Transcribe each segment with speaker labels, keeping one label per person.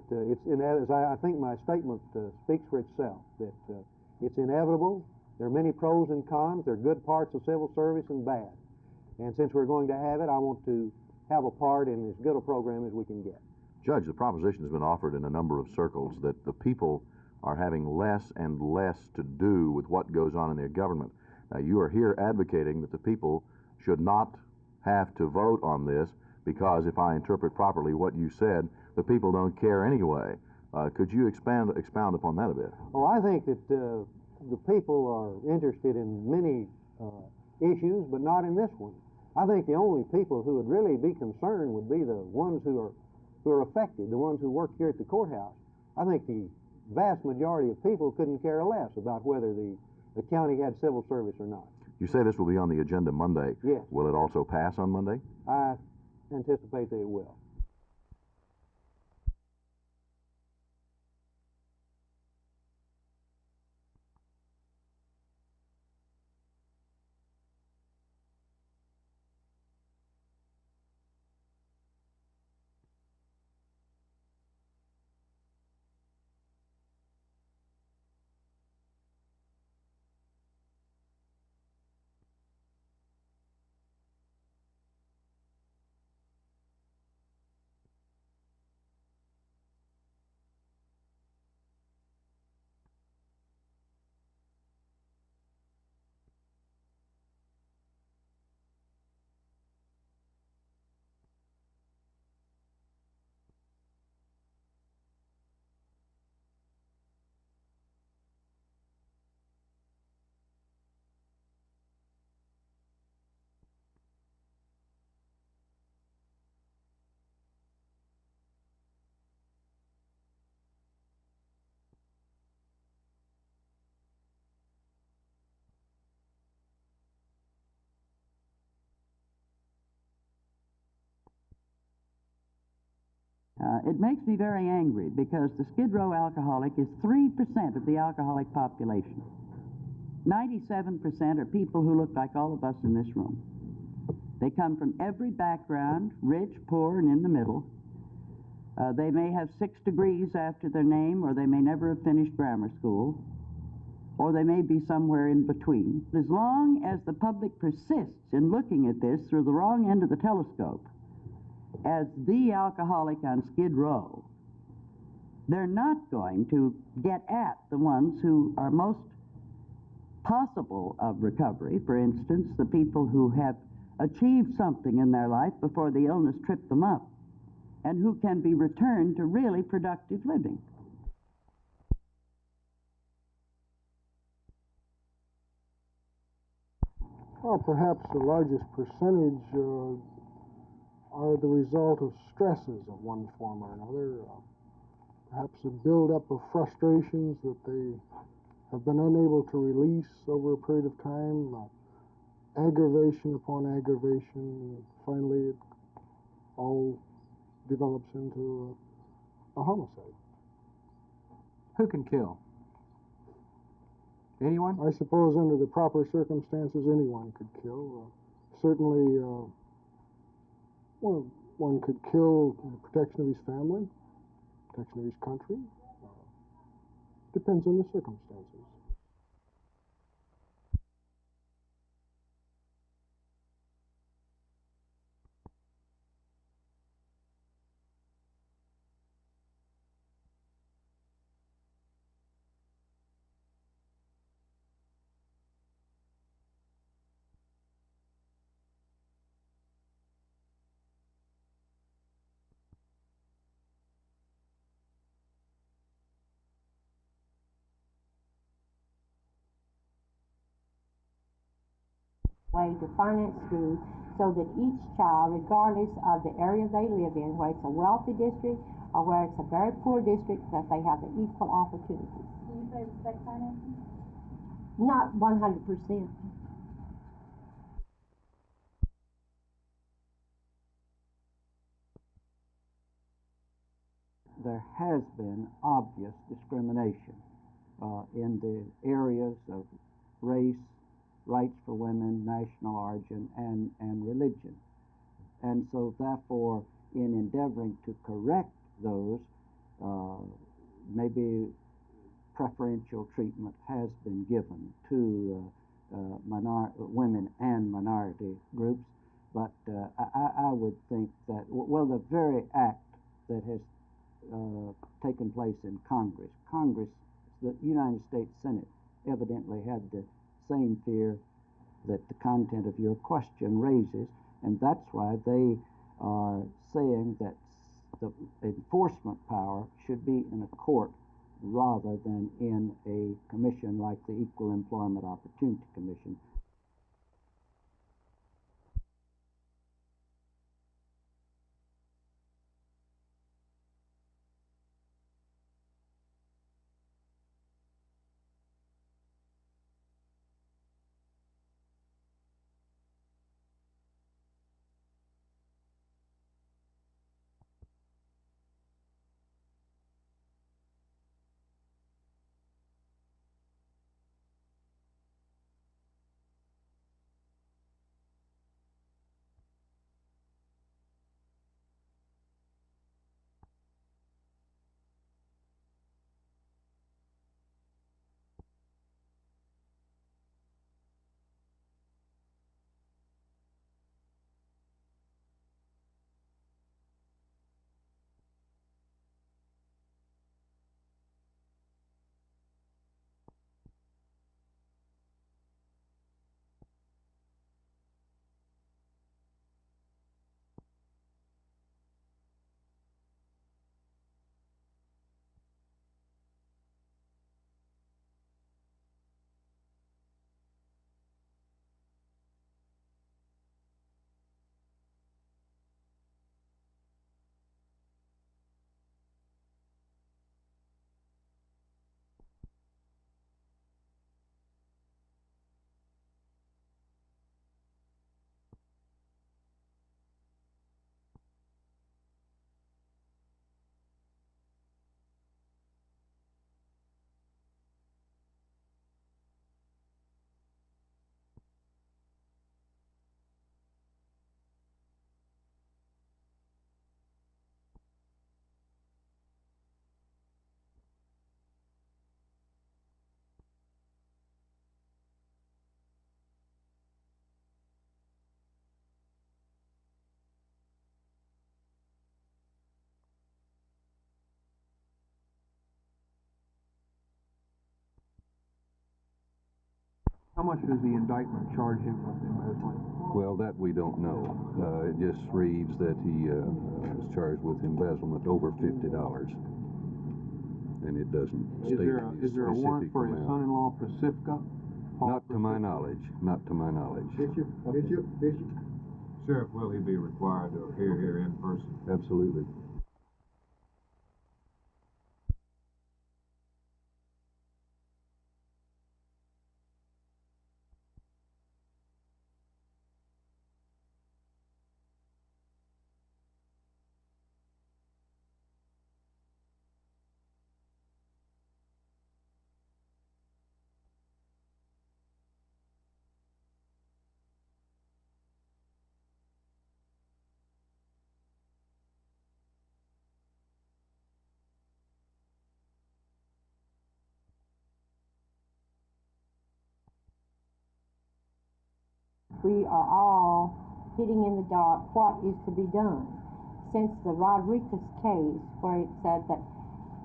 Speaker 1: I think my statement speaks for itself, that it's inevitable. There are many pros and cons. There are good parts of civil service and bad. And since we're going to have it, I want to have a part in as good a program as we can get.
Speaker 2: Judge, the proposition has been offered in a number of circles that the people are having less and less to do with what goes on in their government. Now, you are here advocating that the people should not have to vote on this because, if I interpret properly what you said, the people don't care anyway. Could you expound upon that a bit?
Speaker 1: Oh, I think that the people are interested in many issues, but not in this one. I think the only people who would really be concerned would be the ones who are affected, the ones who work here at the courthouse. I think the vast majority of people couldn't care less about whether the county had civil service or not.
Speaker 2: You say this will be on the agenda Monday.
Speaker 1: Yes.
Speaker 2: Will it also pass on Monday?
Speaker 1: I anticipate that it will.
Speaker 3: It makes me very angry because the Skid Row alcoholic is 3% of the alcoholic population. 97% are people who look like all of us in this room. They come from every background, rich, poor, and in the middle. They may have 6 degrees after their name, or they may never have finished grammar school, or they may be somewhere in between. As long as the public persists in looking at this through the wrong end of the telescope, as the alcoholic on Skid Row, they're not going to get at the ones who are most possible of recovery. For instance, the people who have achieved something in their life before the illness tripped them up, and who can be returned to really productive living.
Speaker 4: Well, perhaps the largest percentage are the result of stresses of one form or another. Perhaps a buildup of frustrations that they have been unable to release over a period of time, aggravation upon aggravation, and finally it all develops into a homicide.
Speaker 5: Who can kill? Anyone?
Speaker 4: I suppose under the proper circumstances anyone could kill. Certainly one could kill in the protection of his family, protection of his country. Depends on the circumstances.
Speaker 6: Way to finance food so that each child, regardless of the area they live in, whether it's a wealthy district or where it's a very poor district, that they have the equal opportunities.
Speaker 7: Do you favor state financing?
Speaker 6: Not 100%.
Speaker 3: There has been obvious discrimination in the areas of race, rights for women, national origin, and religion. And so therefore, in endeavoring to correct those,
Speaker 8: maybe preferential treatment has been given to women and minority groups, but I would think that, well, the very act that has taken place in Congress, the United States Senate evidently had the same fear that the content of your question raises, and that's why they are saying that the enforcement power should be in a court rather than in a commission like the Equal Employment Opportunity Commission.
Speaker 5: How much does the indictment charge him with embezzling?
Speaker 9: Well, that we don't know. It just reads that he was charged with embezzlement over $50, and it doesn't state
Speaker 5: Is there a warrant for his son-in-law, Pacifica?
Speaker 9: Not to my knowledge. Not to my knowledge.
Speaker 10: Bishop. Sheriff, will he be required to appear here in person?
Speaker 9: Absolutely.
Speaker 6: We are all hitting in the dark what is to be done. Since the Rodriguez case, where it said that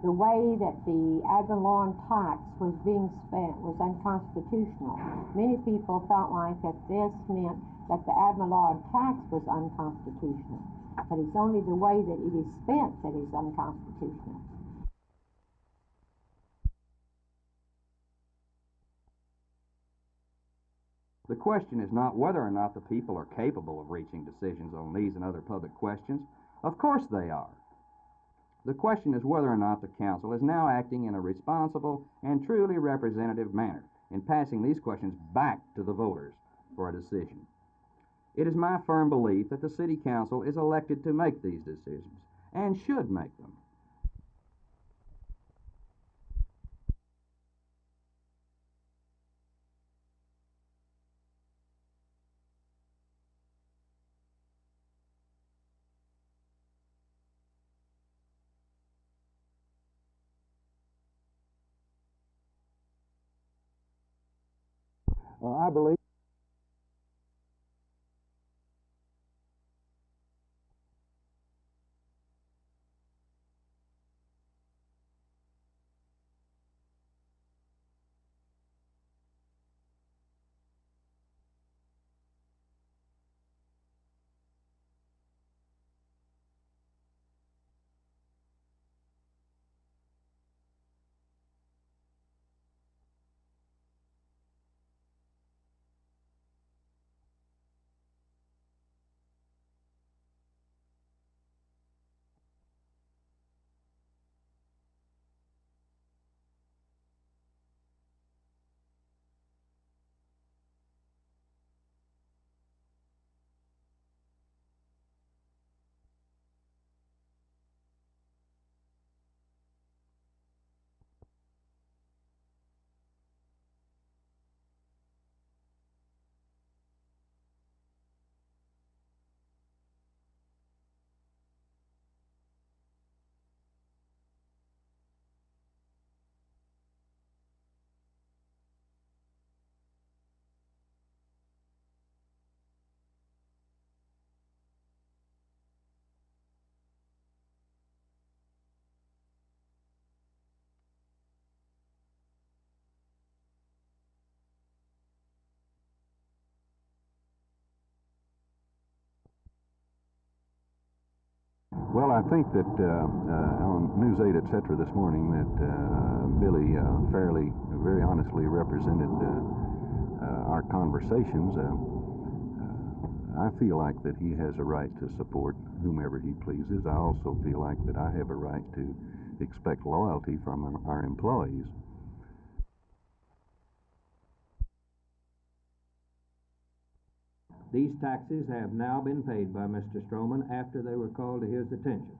Speaker 6: the way that the ad valorem tax was being spent was unconstitutional, many people felt like that this meant that the ad valorem tax was unconstitutional. But it's only the way that it is spent that is unconstitutional.
Speaker 11: The question is not whether or not the people are capable of reaching decisions on these and other public questions. Of course they are. The question is whether or not the council is now acting in a responsible and truly representative manner in passing these questions back to the voters for a decision. It is my firm belief that the city council is elected to make these decisions and should make them.
Speaker 1: I believe
Speaker 9: Well, I think that on News 8, etc. this morning that Billy very honestly represented our conversations. I feel like that he has a right to support whomever he pleases. I also feel like that I have a right to expect loyalty from our employees.
Speaker 12: These taxes have now been paid by Mr. Stroman after they were called to his attention.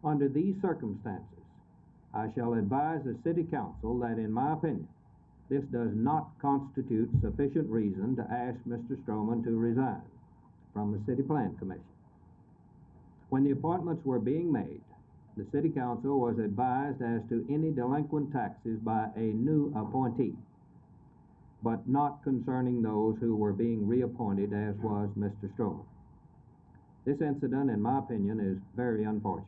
Speaker 12: Under these circumstances, I shall advise the City Council that, in my opinion, this does not constitute sufficient reason to ask Mr. Stroman to resign from the City Plan Commission. When the appointments were being made, the City Council was advised as to any delinquent taxes by a new appointee, but not concerning those who were being reappointed, as was Mr. Stroman. This incident, in my opinion, is very unfortunate.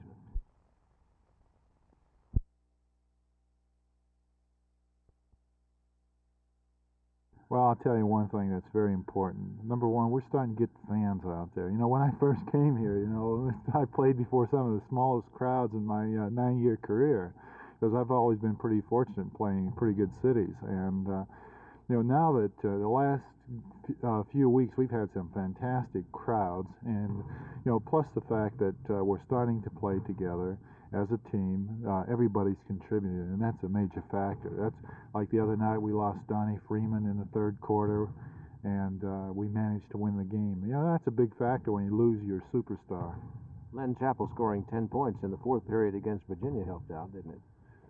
Speaker 13: Well, I'll tell you one thing that's very important. Number one, we're starting to get fans out there. You know, when I first came here, I played before some of the smallest crowds in my 9-year career, because I've always been pretty fortunate playing in pretty good cities. And now that the last few weeks we've had some fantastic crowds, and plus the fact that we're starting to play together as a team, everybody's contributed, and that's a major factor. That's like the other night we lost Donnie Freeman in the third quarter, and we managed to win the game. That's a big factor when you lose your superstar.
Speaker 14: Len Chappell scoring 10 points in the fourth period against Virginia helped out, didn't it?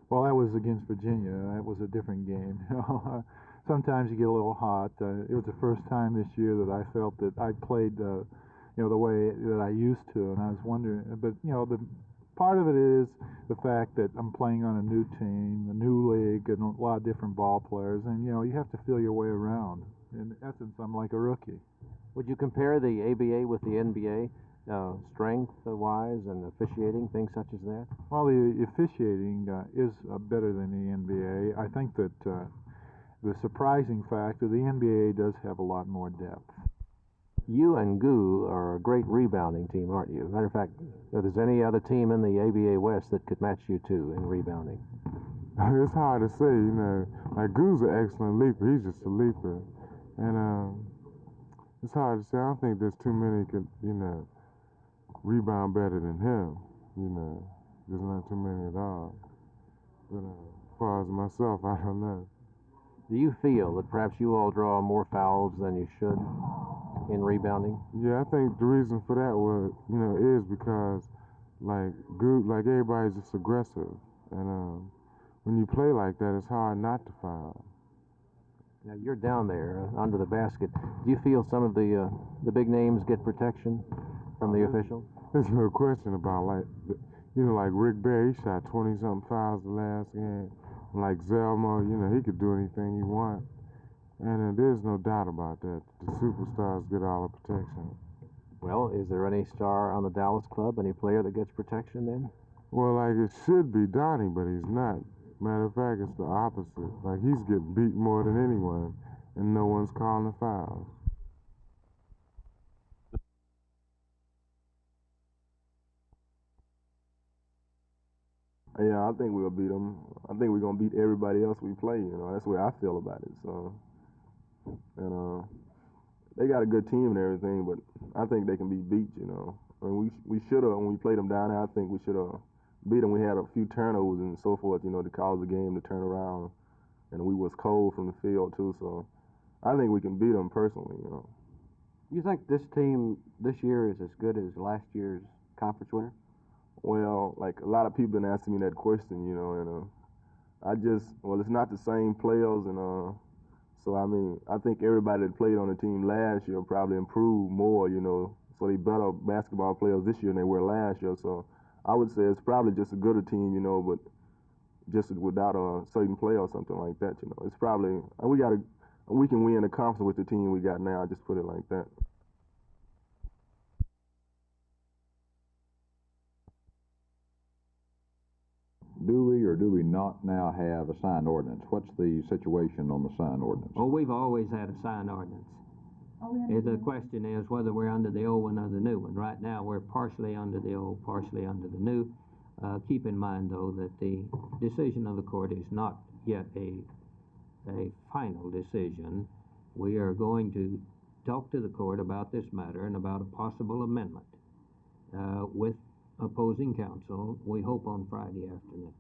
Speaker 13: Well, that was against Virginia. That was a different game. Sometimes you get a little hot. It was the first time this year that I felt that I played, the way that I used to, and I was wondering. But the part of it is the fact that I'm playing on a new team, a new league, and a lot of different ball players, and you have to feel your way around. In essence, I'm like a rookie.
Speaker 14: Would you compare the ABA with the NBA, strength-wise and officiating, things such as that?
Speaker 13: Well, the officiating is better than the NBA. I think that the surprising fact is the NBA does have a lot more depth.
Speaker 14: You and Goo are a great rebounding team, aren't you? Matter of fact, if there's any other team in the ABA West that could match you two in rebounding?
Speaker 15: It's hard to say, Like Goo's an excellent leaper. He's just a leaper. And it's hard to say. I don't think there's too many could, rebound better than him. There's not too many at all. But as far as myself, I don't know.
Speaker 14: Do you feel that perhaps you all draw more fouls than you should in rebounding?
Speaker 15: Yeah, I think the reason for that was, is because like everybody's just aggressive, and when you play like that, it's hard not to foul.
Speaker 14: Now you're down there under the basket. Do you feel some of the big names get protection from the officials?
Speaker 15: There's no question about like Rick Barry, he shot 20-something fouls the last game. Like Zelmo, he could do anything he wants. And there's no doubt about that. The superstars get all the protection.
Speaker 14: Well, is there any star on the Dallas club, any player that gets protection then?
Speaker 15: Well, like it should be Donnie, but he's not. Matter of fact, it's the opposite. Like he's getting beat more than anyone, and no one's calling the fouls.
Speaker 16: Yeah, I think we'll beat them. I think we're gonna beat everybody else we play. You know, that's the way I feel about it. So, and they got a good team and everything, but I think they can be beat. You know, I mean, we should have when we played them down there. I think we should have beat them. We had a few turnovers and so forth. You know, to cause the game to turn around, and we was cold from the field too. So, I think we can beat them personally. You know.
Speaker 8: You think this team this year is as good as last year's conference winner?
Speaker 16: Well, like a lot of people been asking me that question, you know, and it's not the same players, and so I mean, I think everybody that played on the team last year probably improved more, you know, so they better basketball players this year than they were last year. So I would say it's probably just a gooder team, you know, but just without a certain player or something like that, you know. It's probably we can win the conference with the team we got now. Just put it like that.
Speaker 17: Do we or do we not now have a signed ordinance? What's the situation on the signed ordinance?
Speaker 12: Oh, we've always had a signed ordinance. The question is whether we're under the old one or the new one. Right now, we're partially under the old, partially under the new. Keep in mind, though, that the decision of the court is not yet a final decision. We are going to talk to the court about this matter and about a possible amendment with opposing counsel, we hope on Friday afternoon.